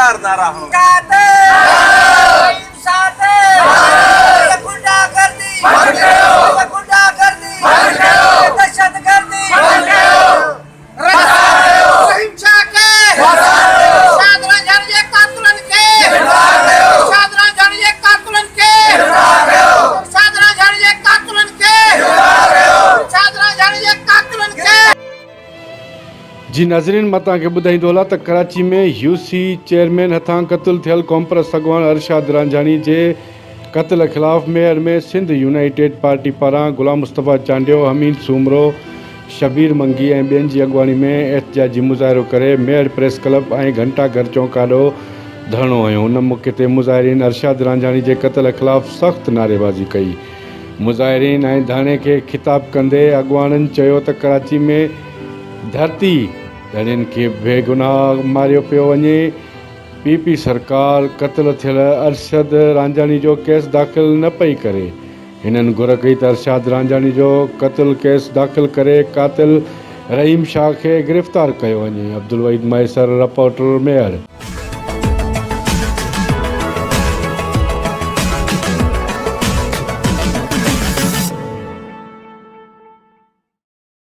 गिरफ्तार न रहो। जी नाज़रीन, मां तव्हांखे ॿुधाईंदो हलां त कराची में यूसी चेयरमैन हथां क़तलु थियल कॉम्प्रेस अॻवान अरशाद रांझानी जे क़त्ल ख़िलाफ़ मेयर में सिंध यूनाइटेड पार्टी पारां गुलाम मुस्तफ़ा चांडियो, हमीद सूमरो, शबीर मंगी ऐं ॿियनि जी अॻवानी में एहतिजाजी मुज़ाहिरो करे मेयर प्रेस क्लब ऐं घंटाघर चौक ॾाढो धरणो हयो। उन मौक़े ते मुज़ाहिरीन अरशाद रांझानी जे क़त्ल ख़िलाफ़ सख़्तु नारेबाज़ी कई। मुज़ाहिरीन ऐं धाणे खे ख़िताब कंदे अॻवाननि चयो त कराची में धरती धड़ियुनि खे बेगुनाह मारियो पियो वञे। पीपी सरकार क़त्ल थियल अरशद रांझानी जो केस दाख़िल न पई करे। हिननि घुर कई त अरशाद रांझानी जो क़त्ल केस दाख़िल करे क़ातिल रहीम शाह खे गिरफ़्तार कयो वञे। अब्दुल वहीद मैसर, रिपोर्टर मेयर।